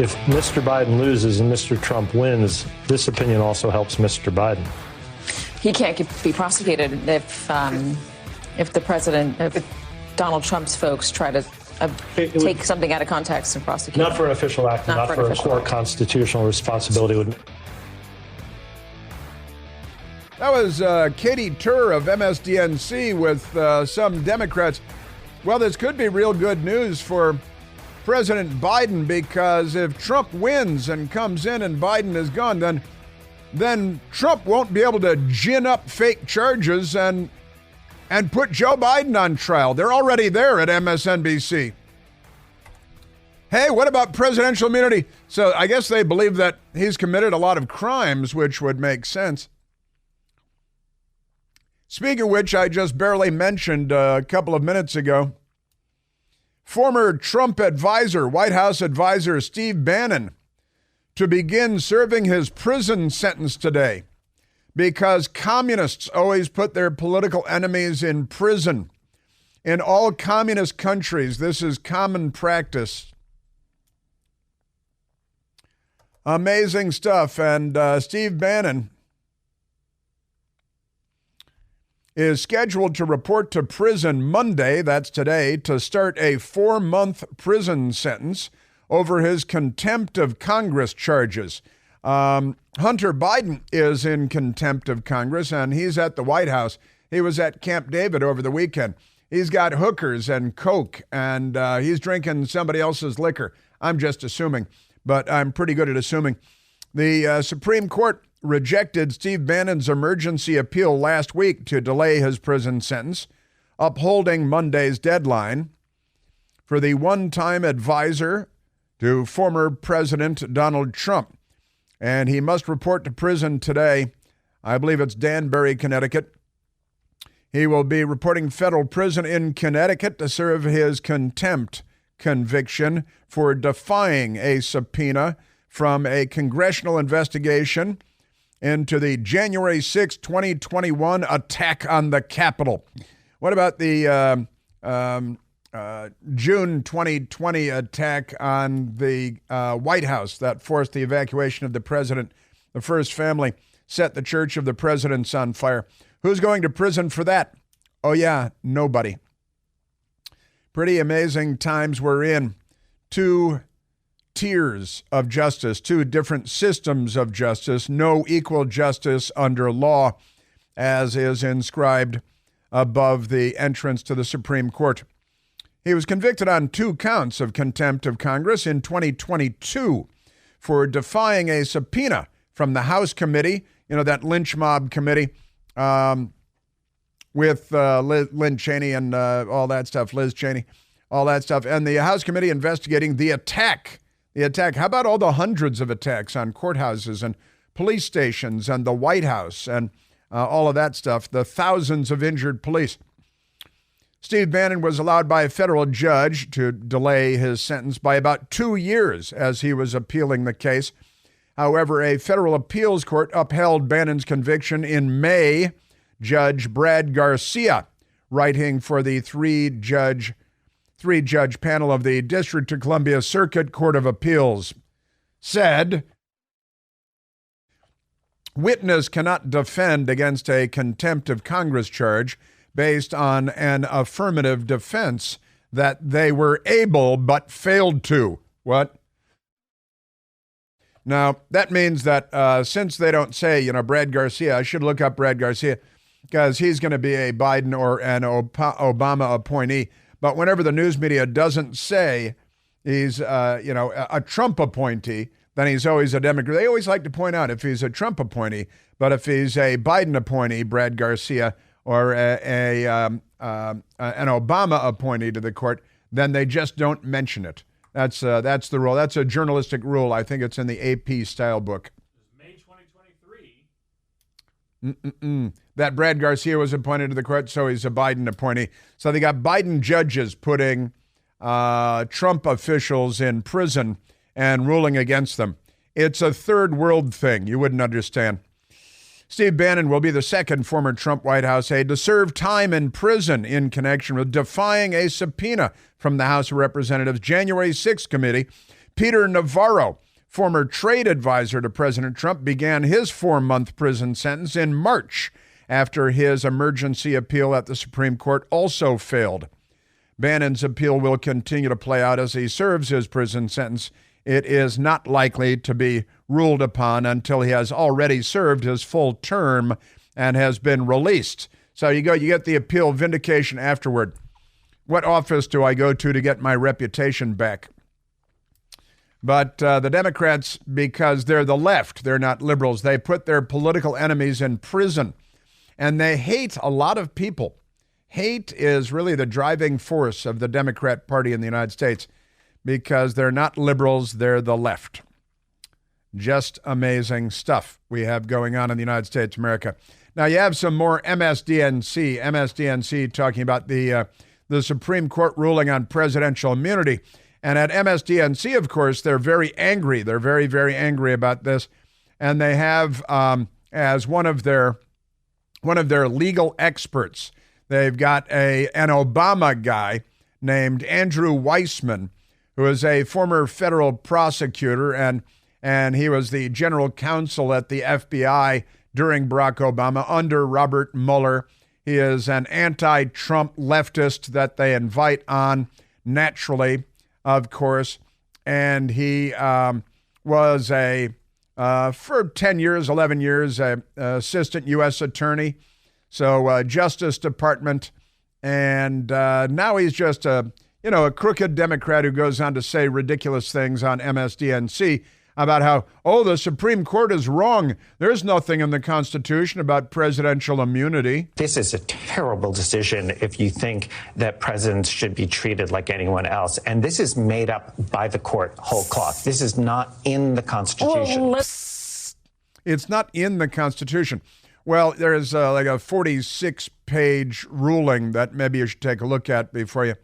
If Mr. Biden loses and Mr. Trump wins, this opinion also helps Mr. Biden. He can't be prosecuted if Donald Trump's folks try to take something out of context and prosecute. Not for an official act, not for a core constitutional responsibility. That was Katie Tur of MSDNC with some Democrats. Well, this could be real good news for President Biden, because if Trump wins and comes in and Biden is gone, then Trump won't be able to gin up fake charges and put Joe Biden on trial. They're already there at MSNBC. Hey, what about presidential immunity? So I guess they believe that he's committed a lot of crimes, which would make sense. Speaking of which, I just barely mentioned a couple of minutes ago, former Trump advisor, White House advisor Steve Bannon, to begin serving his prison sentence today, because communists always put their political enemies in prison. In all communist countries, this is common practice. Amazing stuff. And Steve Bannon is scheduled to report to prison Monday, that's today, to start a 4-month prison sentence over his contempt of Congress charges. Hunter Biden is in contempt of Congress, and he's at the White House. He was at Camp David over the weekend. He's got hookers and coke, and he's drinking somebody else's liquor. I'm just assuming, but I'm pretty good at assuming. The Supreme Court rejected Steve Bannon's emergency appeal last week to delay his prison sentence, upholding Monday's deadline for the one-time advisor to former President Donald Trump. And he must report to prison today. I believe it's Danbury, Connecticut. He will be reporting federal prison in Connecticut to serve his contempt conviction for defying a subpoena from a congressional investigation into the January 6, 2021 attack on the Capitol. What about the June 2020 attack on the White House that forced the evacuation of the president? The first family set the church of the presidents on fire. Who's going to prison for that? Oh, yeah, nobody. Pretty amazing times we're in. 2 tiers of justice, 2 different systems of justice, no equal justice under law, as is inscribed above the entrance to the Supreme Court. He was convicted on 2 counts of contempt of Congress in 2022 for defying a subpoena from the House committee, that lynch mob committee with Lynn Cheney and all that stuff, Liz Cheney, all that stuff, and the House committee investigating the attack. How about all the hundreds of attacks on courthouses and police stations and the White House and all of that stuff, the thousands of injured police? Steve Bannon was allowed by a federal judge to delay his sentence by about 2 years as he was appealing the case. However, a federal appeals court upheld Bannon's conviction in May. Judge Brad Garcia, writing for the three-judge panel of the District of Columbia Circuit Court of Appeals, said, witness cannot defend against a contempt of Congress charge based on an affirmative defense that they were able but failed to. What? Now, that means that since they don't say, Brad Garcia, I should look up Brad Garcia, because he's going to be a Biden or an Obama appointee. But whenever the news media doesn't say he's, a Trump appointee, then he's always a Democrat. They always like to point out if he's a Trump appointee, but if he's a Biden appointee, Brad Garcia, or an Obama appointee to the court, then they just don't mention it. That's the rule. That's a journalistic rule. I think it's in the AP style book. May 2023. That Brad Garcia was appointed to the court, so he's a Biden appointee. So they got Biden judges putting Trump officials in prison and ruling against them. It's a third world thing. You wouldn't understand. Steve Bannon will be the second former Trump White House aide to serve time in prison in connection with defying a subpoena from the House of Representatives January 6th committee Peter Navarro, former trade advisor to President Trump, began his 4-month prison sentence in March after his emergency appeal at the Supreme Court also failed. Bannon's appeal will continue to play out as he serves his prison sentence. It is not likely to be ruled upon until he has already served his full term and has been released. So you get the appeal vindication afterward. What office do I go to get my reputation back? But the Democrats, because they're the left, they're not liberals, they put their political enemies in prison. And they hate a lot of people. Hate is really the driving force of the Democrat Party in the United States because they're not liberals, they're the left. Just amazing stuff we have going on in the United States of America. Now, you have some more MSDNC talking about the Supreme Court ruling on presidential immunity. And at MSDNC, of course, they're very angry. They're very, very angry about this. And they have, as one of their legal experts, they've got an Obama guy named Andrew Weissman, who is a former federal prosecutor, and he was the general counsel at the FBI during Barack Obama under Robert Mueller. He is an anti-Trump leftist that they invite on naturally, of course. And he was for 10 years, 11 years, assistant U.S. attorney. So Justice Department. And now he's just a crooked Democrat who goes on to say ridiculous things on MSDNC about how, the Supreme Court is wrong. There's nothing in the Constitution about presidential immunity. This is a terrible decision if you think that presidents should be treated like anyone else. And this is made up by the court whole cloth. This is not in the Constitution. It's not in the Constitution. Well, there's like a 46-page ruling that maybe you should take a look at before you.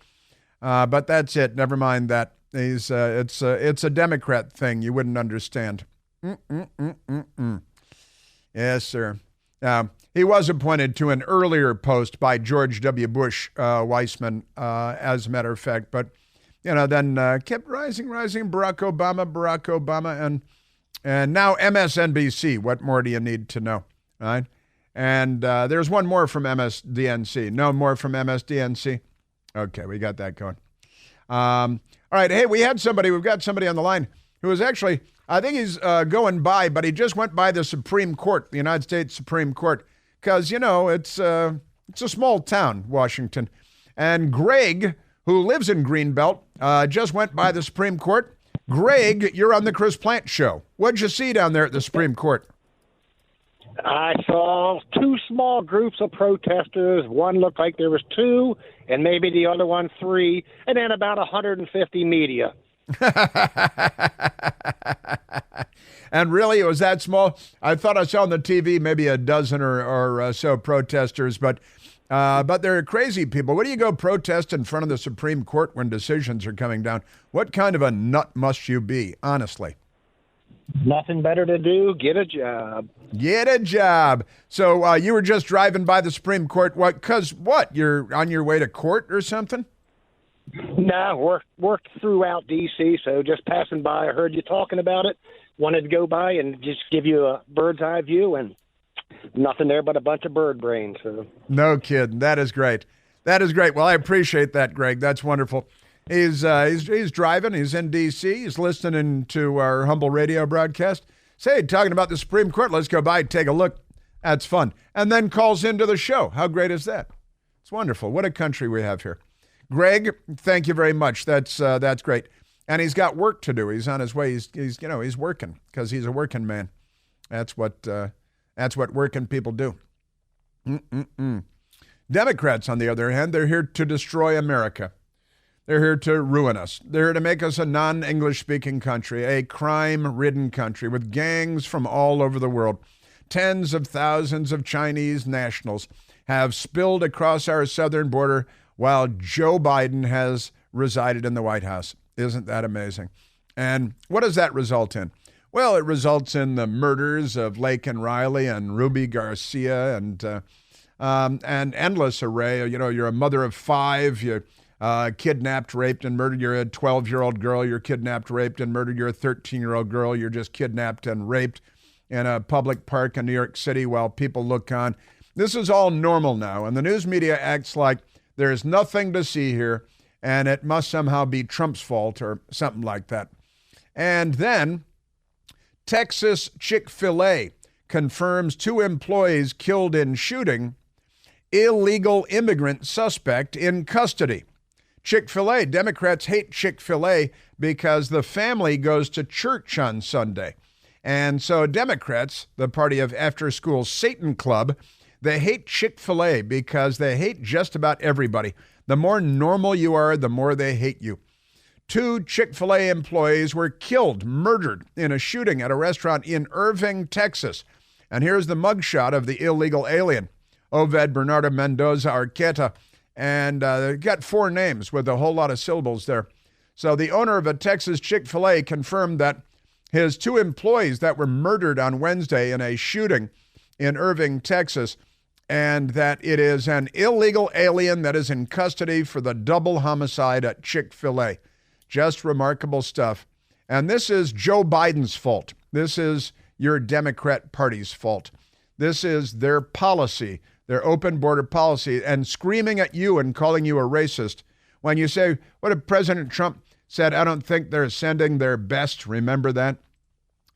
But that's it. Never mind that. It's a Democrat thing. You wouldn't understand. Yes, sir. He was appointed to an earlier post by George W. Bush, Weissman, as a matter of fact. But, then kept rising, Barack Obama, and now MSNBC. What more do you need to know, right? And there's one more from MSDNC. No more from MSDNC? Okay, we got that going. All right, hey, we've got somebody on the line who is actually, I think he's going by, but he just went by the Supreme Court, the United States Supreme Court, because, it's a small town, Washington. And Greg, who lives in Greenbelt, just went by the Supreme Court. Greg, you're on the Chris Plant Show. What'd you see down there at the Supreme Court? I saw two small groups of protesters. One looked like there was two, and maybe the other one three, and then about 150 media. And really, it was that small? I thought I saw on the TV maybe a dozen or so protesters, but they're crazy people. What do you go protest in front of the Supreme Court when decisions are coming down? What kind of a nut must you be, honestly? Nothing better to do. Get a job. Get a job. So you were just driving by the Supreme Court. What? Because what? You're on your way to court or something? No, worked throughout D.C., so just passing by. I heard you talking about it. Wanted to go by and just give you a bird's eye view, and nothing there but a bunch of bird brains. So. No kidding. That is great. That is great. Well, I appreciate that, Greg. That's wonderful. He's driving. He's in D.C. He's listening to our humble radio broadcast. Say, talking about the Supreme Court, let's go by and take a look. That's fun. And then calls into the show. How great is that? It's wonderful. What a country we have here. Greg, thank you very much. That's great. And he's got work to do. He's on his way. He's working because he's a working man. That's what working people do. Democrats, on the other hand, they're here to destroy America. They're here to ruin us. They're here to make us a non-English speaking country, a crime-ridden country with gangs from all over the world. Tens of thousands of Chinese nationals have spilled across our southern border while Joe Biden has resided in the White House. Isn't that amazing? And what does that result in? Well, it results in the murders of Laken Riley and Ruby Garcia and an endless array. You're a mother of five. kidnapped, raped, and murdered. You're a 12-year-old girl. You're kidnapped, raped, and murdered. You're a 13-year-old girl. You're just kidnapped and raped in a public park in New York City while people look on. This is all normal now, and the news media acts like there's nothing to see here, and it must somehow be Trump's fault or something like that. And then Texas Chick-fil-A confirms 2 employees killed in shooting, illegal immigrant suspect in custody. Chick-fil-A, Democrats hate Chick-fil-A because the family goes to church on Sunday. And so Democrats, the party of after-school Satan Club, they hate Chick-fil-A because they hate just about everybody. The more normal you are, the more they hate you. 2 Chick-fil-A employees were killed, murdered in a shooting at a restaurant in Irving, Texas. And here's the mugshot of the illegal alien, Oved Bernardo Mendoza Arqueta. And they got 4 names with a whole lot of syllables there. So the owner of a Texas Chick-fil-A confirmed that his 2 employees that were murdered on Wednesday in a shooting in Irving, Texas, and that it is an illegal alien that is in custody for the double homicide at Chick-fil-A. Just remarkable stuff. And this is Joe Biden's fault. This is your Democrat Party's fault. This is their policy, their open border policy, and screaming at you and calling you a racist. When you say, what did President Trump said, I don't think they're sending their best. Remember that?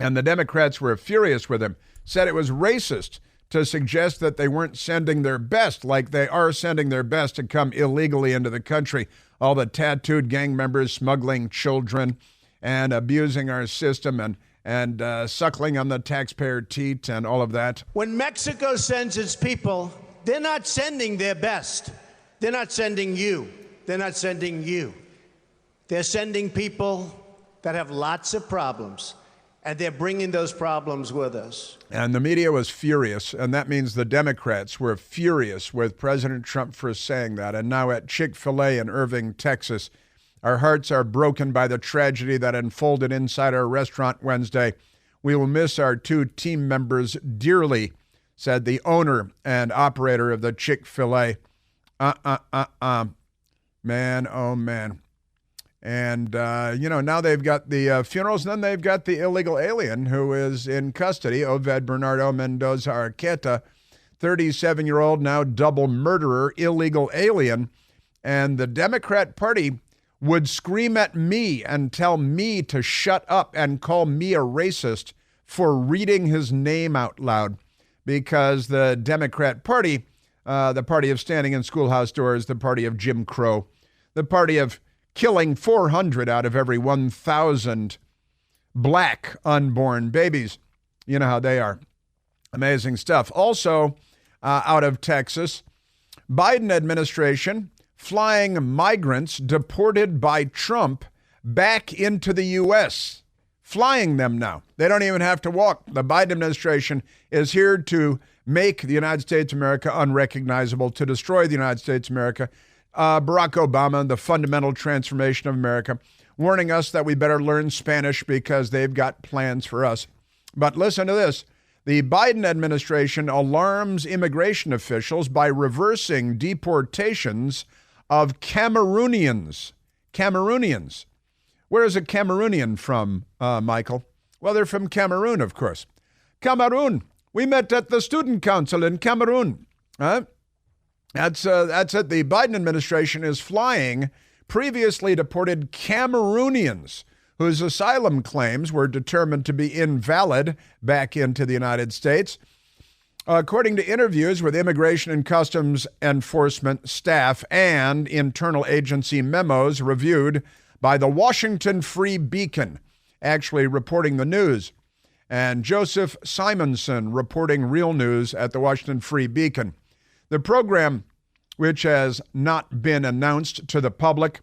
And the Democrats were furious with him, said it was racist to suggest that they weren't sending their best, like they are sending their best to come illegally into the country. All the tattooed gang members smuggling children and abusing our system and suckling on the taxpayer teat and all of that. When Mexico sends its people, they're not sending their best. They're not sending you. They're not sending you. They're sending people that have lots of problems, and they're bringing those problems with us. And the media was furious, and that means the Democrats were furious with President Trump for saying that. And now at Chick-fil-A in Irving, Texas, our hearts are broken by the tragedy that unfolded inside our restaurant Wednesday. We will miss our 2 team members dearly, said the owner and operator of the Chick-fil-A. Man, oh man. And, now they've got the funerals, and then they've got the illegal alien who is in custody, Oved Bernardo Mendoza Arqueta, 37-year-old, now double murderer, illegal alien. And the Democrat Party would scream at me and tell me to shut up and call me a racist for reading his name out loud, because the Democrat Party, the party of standing in schoolhouse doors, the party of Jim Crow, the party of killing 400 out of every 1,000 black unborn babies. You know how they are. Amazing stuff. Also, out of Texas, Biden administration flying migrants deported by Trump back into the U.S., flying them now. They don't even have to walk. The Biden administration is here to make the United States of America unrecognizable, to destroy the United States of America. Barack Obama, the fundamental transformation of America, warning us that we better learn Spanish because they've got plans for us. But listen to this. The Biden administration alarms immigration officials by reversing deportations of Cameroonians. Cameroonians. Where is a Cameroonian from, Michael? Well, they're from Cameroon, of course. Cameroon. We met at the Student Council in Cameroon. That's it. The Biden administration is flying previously deported Cameroonians whose asylum claims were determined to be invalid back into the United States. According to interviews with Immigration and Customs Enforcement staff and internal agency memos reviewed by the Washington Free Beacon, actually reporting the news, and Joseph Simonson reporting real news at the Washington Free Beacon. The program, which has not been announced to the public,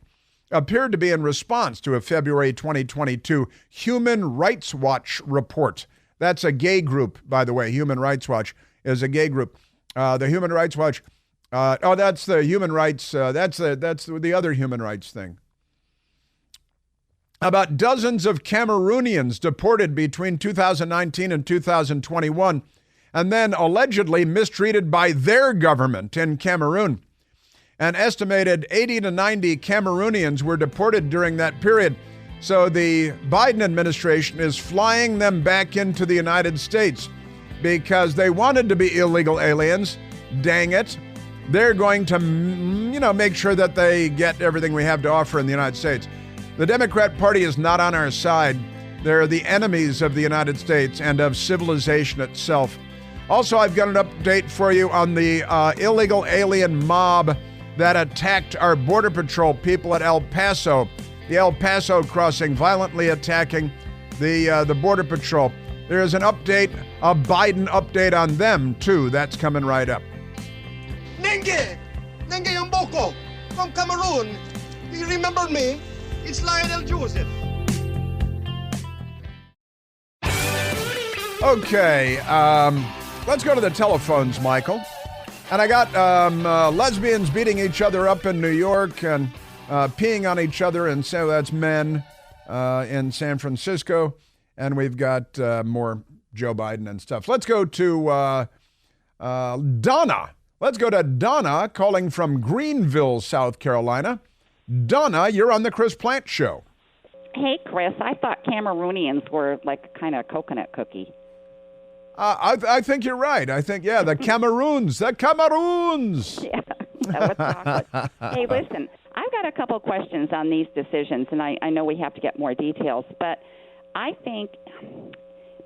appeared to be in response to a February 2022 Human Rights Watch report. That's a gay group, by the way. Human Rights Watch is a gay group. The Human Rights Watch, that's the human rights, that's the other human rights thing. About dozens of Cameroonians deported between 2019 and 2021, and then allegedly mistreated by their government in Cameroon. An estimated 80 to 90 Cameroonians were deported during that period. So the Biden administration is flying them back into the United States because they wanted to be illegal aliens. Dang it. They're going to, make sure that they get everything we have to offer in the United States. The Democrat Party is not on our side. They're the enemies of the United States and of civilization itself. Also, I've got an update for you on the illegal alien mob that attacked our Border Patrol people at El Paso. The El Paso crossing violently attacking the Border Patrol. There is an update, a Biden update on them, too. That's coming right up. Nengue Mboko from Cameroon. Do you remember me? It's Lionel Joseph. Okay, let's go to the telephones, Michael. And I got lesbians beating each other up in New York and peeing on each other, and so that's men in San Francisco. And we've got more Joe Biden and stuff. Let's go to Donna. Let's go to Donna calling from Greenville, South Carolina. Donna, you're on the Chris Plant Show. Hey, Chris, I thought Cameroonians were like kind of coconut cookie. I think you're right. I think, the Cameroons. Yeah, that was chocolate. Hey, listen, I've got a couple questions on these decisions, and I know we have to get more details, but I think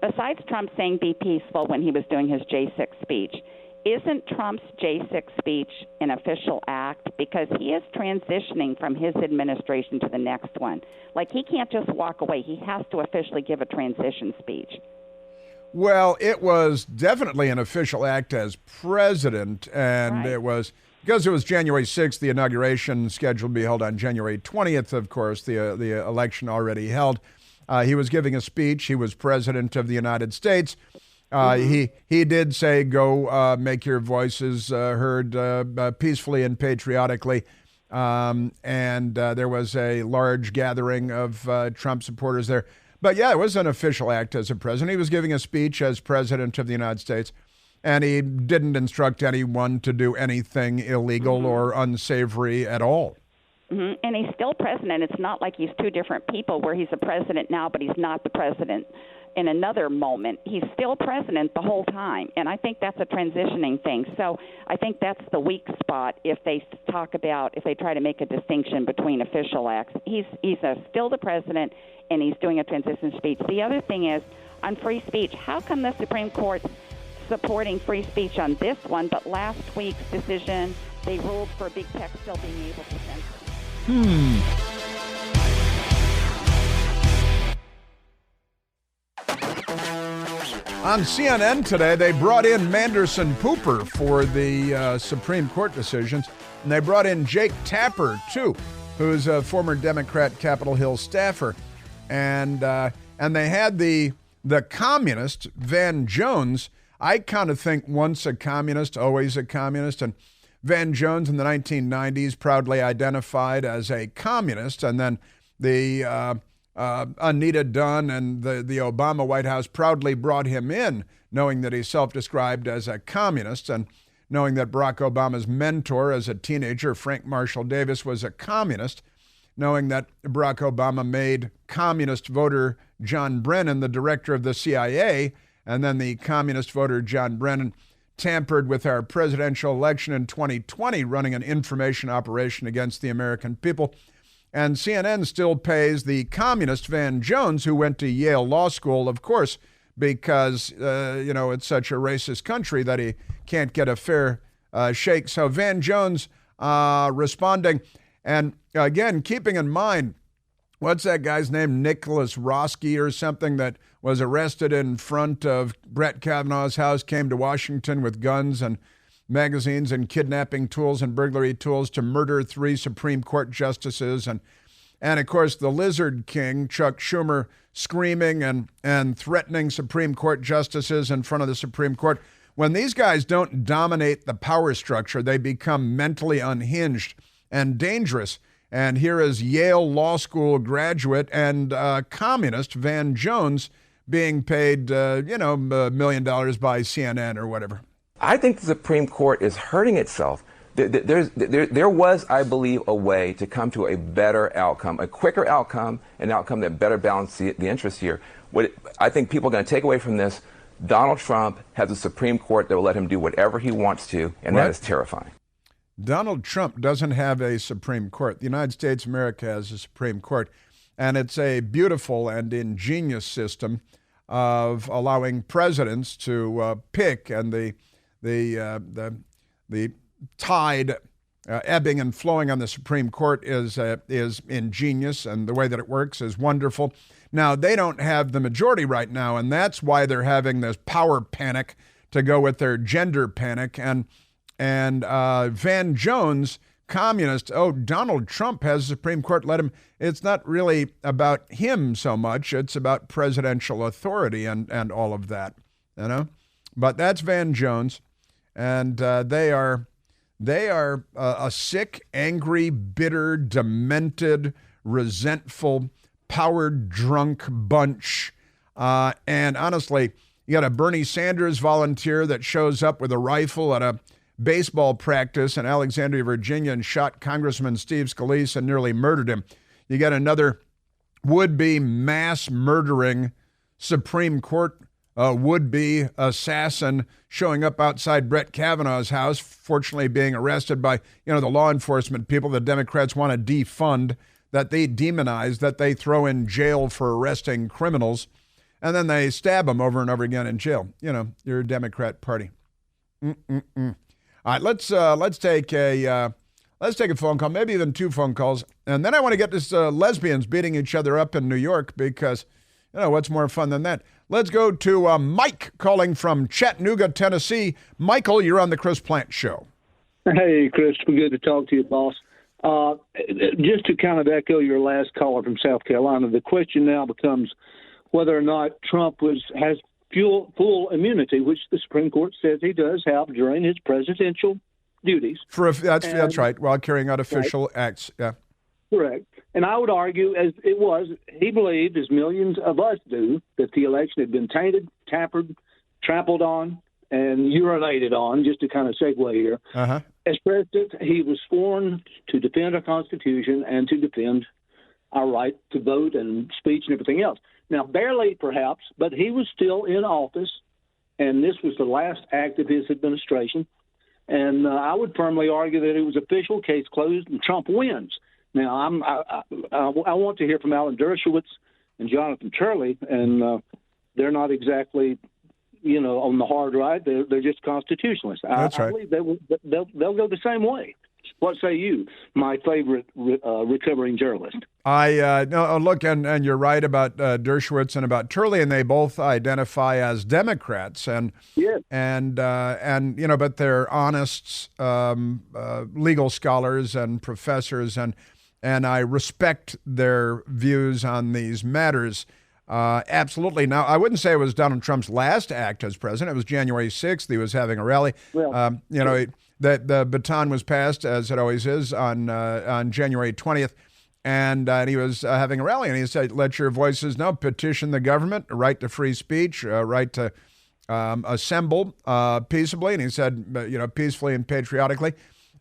besides Trump saying be peaceful when he was doing his J6 speech, isn't Trump's J6 speech an official act? Because he is transitioning from his administration to the next one. Like, he can't just walk away. He has to officially give a transition speech. Well, it was definitely an official act as president, and Right. It was because it was January 6th, the inauguration scheduled to be held on January 20th, of course, the election already held. He was giving a speech. He was president of the United States. He did say, go make your voices heard peacefully and patriotically. And there was a large gathering of Trump supporters there. But yeah, it was an official act as a president. He was giving a speech as president of the United States, and he didn't instruct anyone to do anything illegal or unsavory at all. Mm-hmm. And he's still president. It's not like he's two different people where he's a president now, but he's not the president in another moment. He's still president the whole time, and I think that's a transitioning thing. So I think that's the weak spot if they try to make a distinction between official acts. He's still the president, and he's doing a transition speech. The other thing is, on free speech, how come the Supreme Court's supporting free speech on this one, but last week's decision, they ruled for big tech still being able to censor? On CNN today, they brought in Manderson Pooper for the Supreme Court decisions, and they brought in Jake Tapper, too, who's a former Democrat Capitol Hill staffer. And they had the communist, Van Jones. I kind of think once a communist, always a communist. And Van Jones in the 1990s proudly identified as a communist. And then the Anita Dunn and the Obama White House proudly brought him in, knowing that he's self-described as a communist, and knowing that Barack Obama's mentor as a teenager, Frank Marshall Davis, was a communist, knowing that Barack Obama made communist voter John Brennan the director of the CIA, and then the communist voter John Brennan tampered with our presidential election in 2020, running an information operation against the American people. And CNN still pays the communist Van Jones, who went to Yale Law School, of course, because, it's such a racist country that he can't get a fair shake. So Van Jones responding, and again, keeping in mind, what's that guy's name, Nicholas Roski or something, that was arrested in front of Brett Kavanaugh's house, came to Washington with guns and magazines and kidnapping tools and burglary tools to murder 3 Supreme Court justices. And of course, the Lizard King, Chuck Schumer, screaming and threatening Supreme Court justices in front of the Supreme Court. When these guys don't dominate the power structure, they become mentally unhinged and dangerous. And here is Yale Law School graduate and communist Van Jones being paid, $1 million by CNN or whatever. I think the Supreme Court is hurting itself There was, I believe, a way to come to a better outcome, a quicker outcome, an outcome that better balanced the interests here. What I think people are going to take away from this, Donald Trump has a Supreme Court that will let him do whatever he wants to, and that is terrifying. Donald Trump doesn't have a Supreme Court. The United States of America has a Supreme Court, and it's a beautiful and ingenious system of allowing presidents to pick, and the tide ebbing and flowing on the Supreme Court is ingenious, and the way that it works is wonderful. Now, they don't have the majority right now, and that's why they're having this power panic to go with their gender panic. And Van Jones, communist, Donald Trump has a Supreme Court, let him. It's not really about him so much. It's about presidential authority and all of that, you know. But that's Van Jones, and they are a sick, angry, bitter, demented, resentful, power-drunk bunch. And honestly, you got a Bernie Sanders volunteer that shows up with a rifle at a baseball practice in Alexandria, Virginia, and shot Congressman Steve Scalise and nearly murdered him. You got another would-be mass murdering Supreme Court would-be assassin showing up outside Brett Kavanaugh's house, fortunately being arrested by, the law enforcement people the Democrats want to defund, that they demonize, that they throw in jail for arresting criminals, and then they stab them over and over again in jail. You're a Democrat party. All right, let's take a phone call, maybe even two phone calls, and then I want to get this lesbians beating each other up in New York, because what's more fun than that? Let's go to Mike calling from Chattanooga, Tennessee. Michael, you're on the Chris Plant Show. Hey, Christopher, good to talk to you, boss. Just to kind of echo your last caller from South Carolina, the question now becomes whether or not Trump has full immunity, which the Supreme Court says he does have during his presidential duties. That's right, while carrying out official acts. Yeah. Correct. And I would argue, as it was, he believed, as millions of us do, that the election had been tainted, tampered, trampled on, and urinated on, just to kind of segue here. Uh-huh. As president, he was sworn to defend our Constitution and to defend our right to vote and speech and everything else. Now, barely perhaps, but he was still in office, and this was the last act of his administration. And I would firmly argue that it was official, case closed, and Trump wins. Now, I want to hear from Alan Dershowitz and Jonathan Turley, and they're not exactly, on the hard right. They're just constitutionalists. That's right. I believe they'll go the same way. What say you, my favorite recovering journalist? No, look, and you're right about Dershowitz and about Turley, and they both identify as Democrats, and yes. But they're honest legal scholars and professors, and I respect their views on these matters. Absolutely. Now, I wouldn't say it was Donald Trump's last act as president. It was January 6th. He was having a rally. Well, that the baton was passed, as it always is, on January 20th, and he was having a rally, and he said, "Let your voices know. Petition the government. A right to free speech. A right to assemble peaceably." And he said, peacefully and patriotically.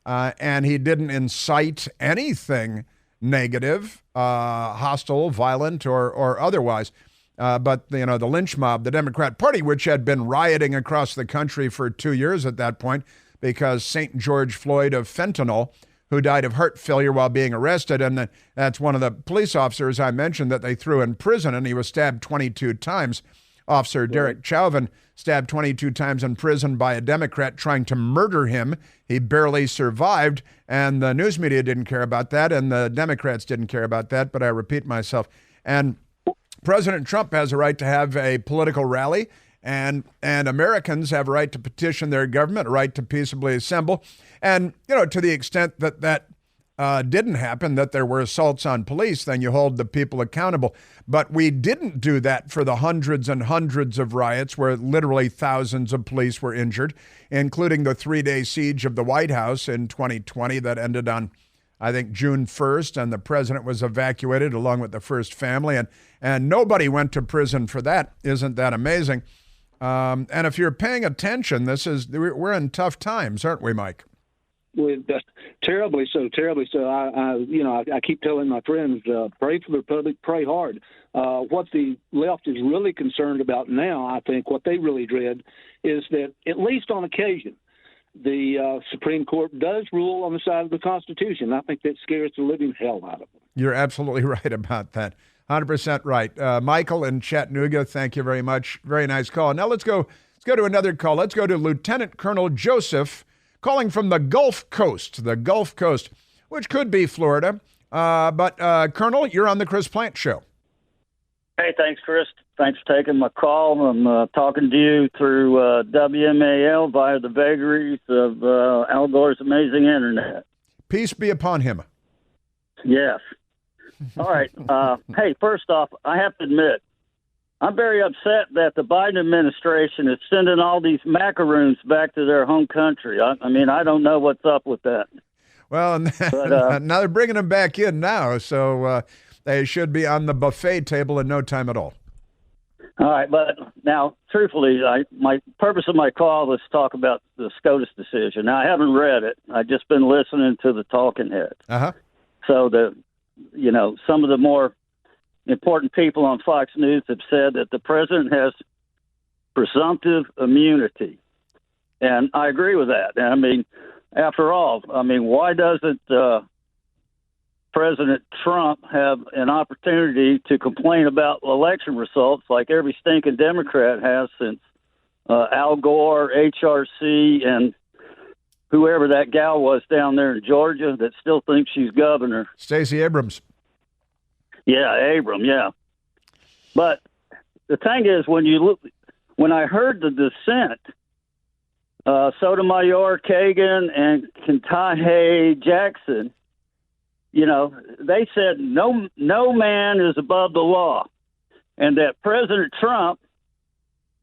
And he didn't incite anything negative, hostile, violent, or otherwise. But the lynch mob, the Democrat Party, which had been rioting across the country for 2 years at that point, because St. George Floyd of fentanyl, who died of heart failure while being arrested, and that's one of the police officers I mentioned that they threw in prison, and he was stabbed 22 times. Officer Derek Chauvin stabbed 22 times in prison by a Democrat trying to murder him. He barely survived, and the news media didn't care about that, and the Democrats didn't care about that, but I repeat myself. And President Trump has a right to have a political rally, and Americans have a right to petition their government, a right to peaceably assemble. And, to the extent that didn't happen, that there were assaults on police, then you hold the people accountable. But we didn't do that for the hundreds and hundreds of riots where literally thousands of police were injured, including the 3-day siege of the White House in 2020 that ended on, I think, June 1st, and the president was evacuated along with the first family, and nobody went to prison for that. Isn't that amazing? And if you're paying attention, we're in tough times, aren't we, Mike? terribly so. I keep telling my friends, pray for the republic, pray hard. What the left is really concerned about now, I think, what they really dread is that, at least on occasion, the Supreme Court does rule on the side of the Constitution. I think that scares the living hell out of them. You're absolutely right about that. 100% right. Michael in Chattanooga, thank you very much. Very nice call. Now let's go to another call. Let's go to Lieutenant Colonel Joseph, calling from the Gulf Coast, which could be Florida. But Colonel, you're on the Chris Plant Show. Hey, thanks, Chris. Thanks for taking my call. I'm talking to you through WMAL via the vagaries of Al Gore's amazing internet. Peace be upon him. Yes. All right. Hey, first off, I have to admit, I'm very upset that the Biden administration is sending all these macaroons back to their home country. I mean, I don't know what's up with that. Well, now they're bringing them back in now, so they should be on the buffet table in no time at all. All right, but now, truthfully, my purpose of my call is to talk about the SCOTUS decision. Now, I haven't read it. I've just been listening to the talking heads. Uh-huh. So some of the more important people on Fox News have said that the president has presumptive immunity. And I agree with that. And I mean, after all, why doesn't President Trump have an opportunity to complain about election results like every stinking Democrat has since Al Gore, HRC, and whoever that gal was down there in Georgia that still thinks she's governor? Stacey Abrams. Yeah, Abram, yeah. But the thing is, when I heard the dissent, Sotomayor, Kagan, and Ketanji Jackson, they said no man is above the law, and that President Trump,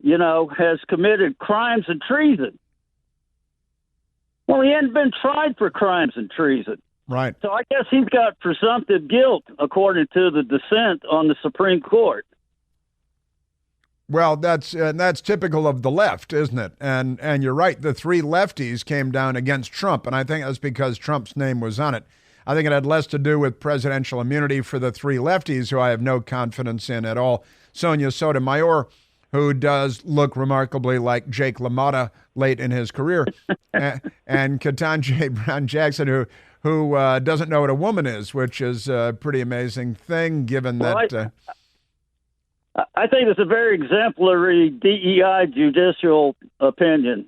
has committed crimes and treason. Well, he hadn't been tried for crimes and treason. Right. So I guess he's got presumptive guilt, according to the dissent on the Supreme Court. Well, that's typical of the left, isn't it? And you're right. The three lefties came down against Trump, and I think that's because Trump's name was on it. I think it had less to do with presidential immunity for the three lefties, who I have no confidence in at all. Sonia Sotomayor, who does look remarkably like Jake LaMotta late in his career, and Ketanji Brown Jackson, who doesn't know what a woman is, which is a pretty amazing thing, given that... I think it's a very exemplary DEI judicial opinion,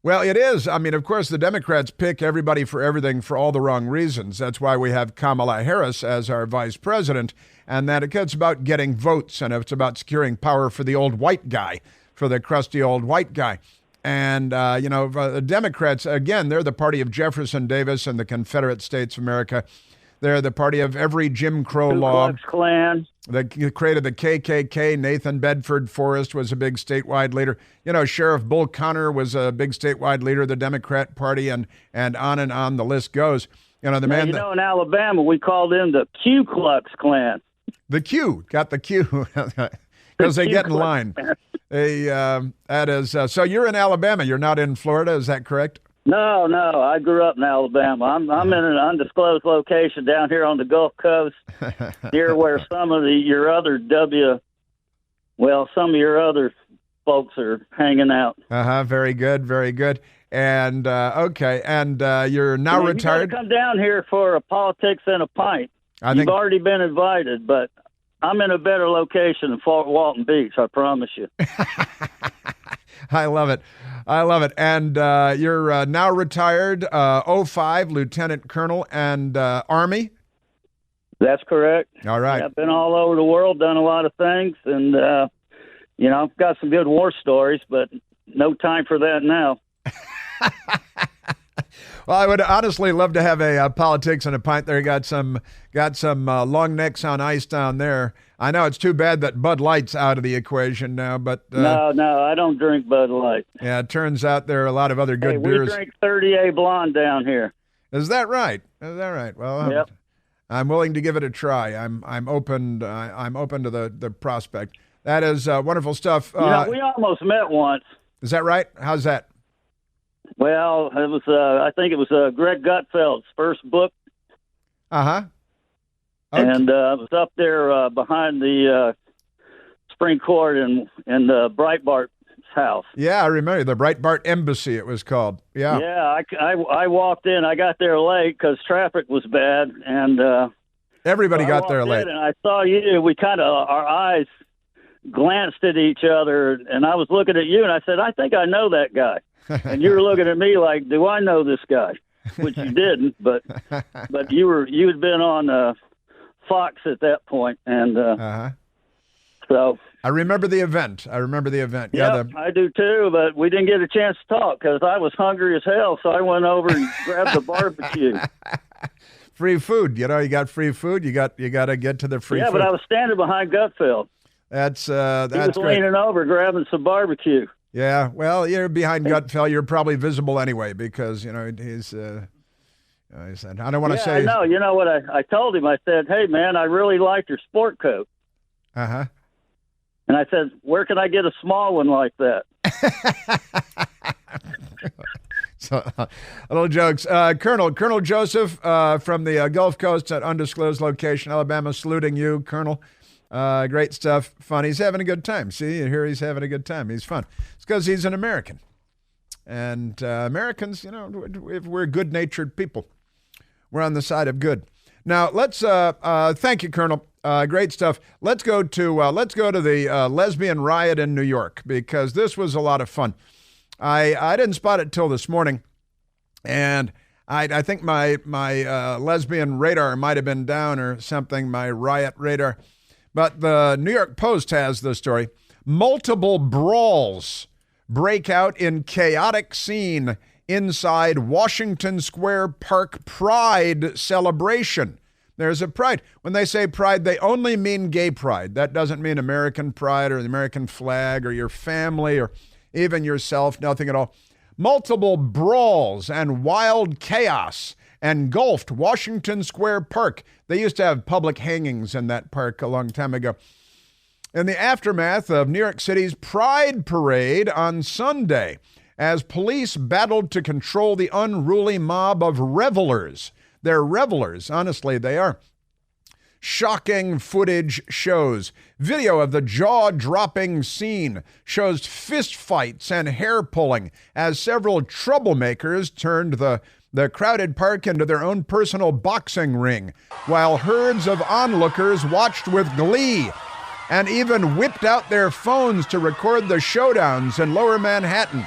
Well, it is. I mean, of course, the Democrats pick everybody for everything for all the wrong reasons. That's why we have Kamala Harris as our vice president, and that it's about getting votes, and it's about securing power for the old white guy, for the crusty old white guy. And, the Democrats, again, they're the party of Jefferson Davis and the Confederate States of America. They're the party of every Jim Crow law. Ku Klux Klan. They created the KKK. Nathan Bedford Forrest was a big statewide leader. Sheriff Bull Connor was a big statewide leader of the Democrat Party, and on the list goes. In Alabama, we called them the Ku Klux Klan. The Q, got the Q, because they get in line. So you're in Alabama. You're not in Florida. Is that correct? No. I grew up in Alabama. I'm in an undisclosed location down here on the Gulf Coast, near where some of your other folks are hanging out. Very good, very good. And okay, and you're now retired. You come down here for a politics and a pint. You've already been invited, but I'm in a better location than Fort Walton Beach. I promise you. I love it. And you're now retired, 05, Lieutenant Colonel, and Army? That's correct. All right. Yeah, I've been all over the world, done a lot of things, and, I've got some good war stories, but no time for that now. Well, I would honestly love to have a politics and a pint there. Got some long necks on ice down there. I know it's too bad that Bud Light's out of the equation now, but no, I don't drink Bud Light. Yeah, it turns out there are a lot of other good beers. We drink 30A Blonde down here. Is that right? Well, yep. I'm willing to give it a try. I'm open to the prospect. That is wonderful stuff. We almost met once. Is that right? How's that? Well, it was. I think it was Greg Gutfeld's first book. Okay. And I was up there behind the Supreme Court in Breitbart's house. Yeah, I remember the Breitbart Embassy. It was called. Yeah. Yeah, I walked in. I got there late because traffic was bad, and everybody so got there late. And I saw you. We kind of our eyes glanced at each other, and I was looking at you, and I said, "I think I know that guy." And you were looking at me like, "Do I know this guy?" Which you didn't, but you had been on Fox at that point, and so I remember the event. Yeah, I do too. But we didn't get a chance to talk because I was hungry as hell. So I went over and grabbed the barbecue. Free food, you got free food. You got to get to the free food. Yeah, but I was standing behind Gutfeld. That's he was great. leaning over grabbing some barbecue. Yeah, well, you're behind Gutfeld. You're probably visible anyway because he's. He said, I don't want to say. I know. You know what I told him? I said, "Hey, man, I really like your sport coat." And I said, "Where can I get a small one like that?" So, little jokes. Colonel Joseph from the Gulf Coast at undisclosed location, Alabama, saluting you, Colonel. Great stuff. Fun. He's having a good time. See, here he's having a good time. He's fun. It's because he's an American. And Americans, we're good-natured people. We're on the side of good. Now, let's thank you, Colonel. Great stuff. Let's go to the lesbian riot in New York because this was a lot of fun. I didn't spot it till this morning, and I think my lesbian radar might have been down or something, my riot radar. But the New York Post has the story. Multiple brawls break out in chaotic scene inside Washington Square Park Pride celebration. There's a pride. When they say pride, they only mean gay pride. That doesn't mean American pride or the American flag or your family or even yourself, nothing at all. Multiple brawls and wild chaos engulfed Washington Square Park. They used to have public hangings in that park a long time ago. In the aftermath of New York City's Pride Parade on Sunday, as police battled to control the unruly mob of revelers. They're revelers, honestly, they are. Shocking footage shows. Video of the jaw-dropping scene shows fistfights and hair-pulling as several troublemakers turned the crowded park into their own personal boxing ring, while herds of onlookers watched with glee and even whipped out their phones to record the showdowns in Lower Manhattan.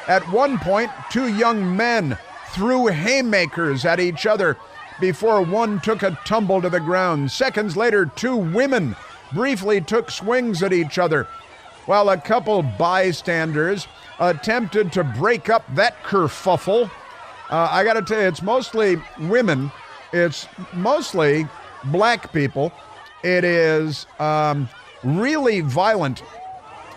At one point, two young men threw haymakers at each other before one took a tumble to the ground. Seconds later, two women briefly took swings at each other, while a couple bystanders attempted to break up that kerfuffle. I got to tell you, it's mostly women. It's mostly black people. It is really violent.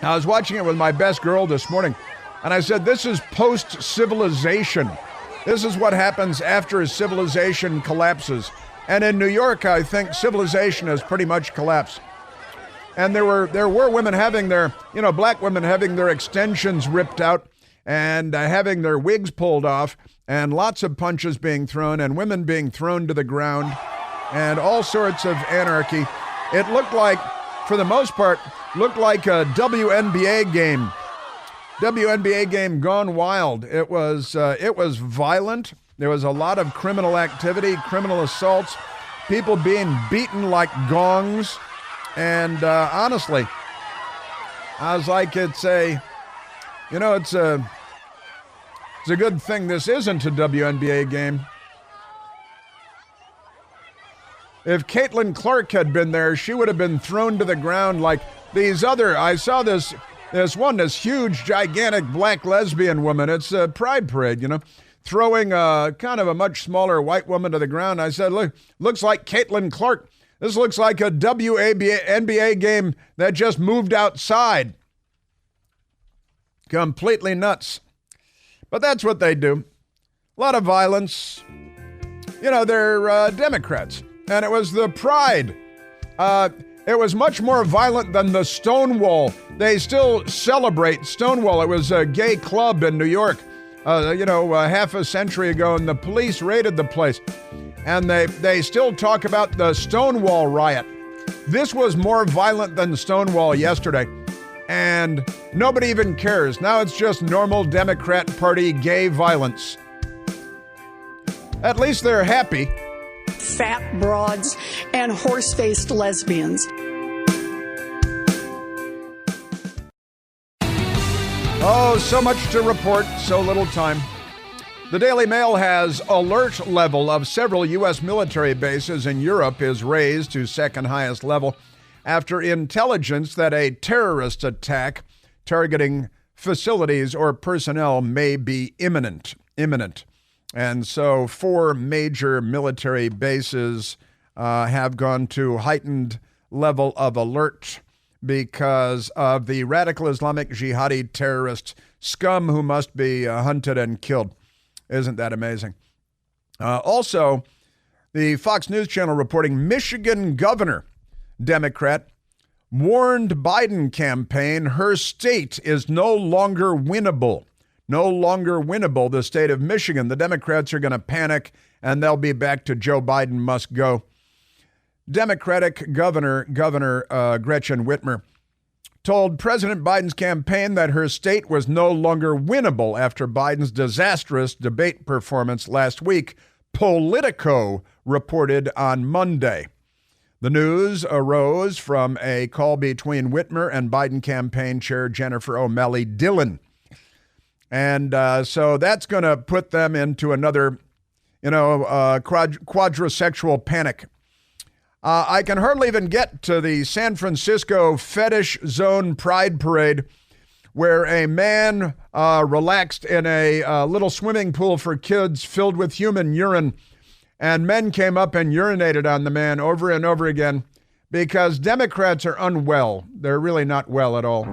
I was watching it with my best girl this morning, and I said, this is post-civilization. This is what happens after a civilization collapses. And in New York, I think civilization has pretty much collapsed. And there were women having their, black women having their extensions ripped out and having their wigs pulled off, and lots of punches being thrown and women being thrown to the ground and all sorts of anarchy. It looked like, for the most part, a WNBA game. WNBA game gone wild. It was violent. There was a lot of criminal activity, criminal assaults, people being beaten like gongs. And honestly, I was like, it's a good thing this isn't a WNBA game. If Caitlin Clark had been there, she would have been thrown to the ground like these other. I saw this huge, gigantic black lesbian woman. It's a Pride Parade, throwing kind of a much smaller white woman to the ground. I said, look, looks like Caitlin Clark. This looks like a WNBA game that just moved outside. Completely nuts. But that's what they do. A lot of violence. They're Democrats. And it was the Pride. It was much more violent than the Stonewall. They still celebrate Stonewall. It was a gay club in New York. half a century ago, and the police raided the place. And they still talk about the Stonewall riot. This was more violent than Stonewall yesterday. And nobody even cares. Now it's just normal Democrat Party gay violence. At least they're happy. Fat broads and horse-faced lesbians. Oh, so much to report, so little time. The Daily Mail has alert level of several U.S. military bases in Europe is raised to second highest level after intelligence that a terrorist attack targeting facilities or personnel may be imminent. And so 4 major military bases have gone to heightened level of alert because of the radical Islamic jihadi terrorist scum who must be hunted and killed. Isn't that amazing? Also, the Fox News Channel reporting Michigan governor, Democrat, warned Biden campaign her state is no longer winnable. No longer winnable, the state of Michigan. The Democrats are going to panic and they'll be back to Joe Biden must go. Democratic Governor Gretchen Whitmer told President Biden's campaign that her state was no longer winnable after Biden's disastrous debate performance last week, Politico reported on Monday. The news arose from a call between Whitmer and Biden campaign chair Jennifer O'Malley Dillon. And so that's going to put them into another, quadrisexual panic. I can hardly even get to the San Francisco Fetish Zone Pride Parade, where a man relaxed in a little swimming pool for kids filled with human urine, and men came up and urinated on the man over and over again because Democrats are unwell. They're really not well at all.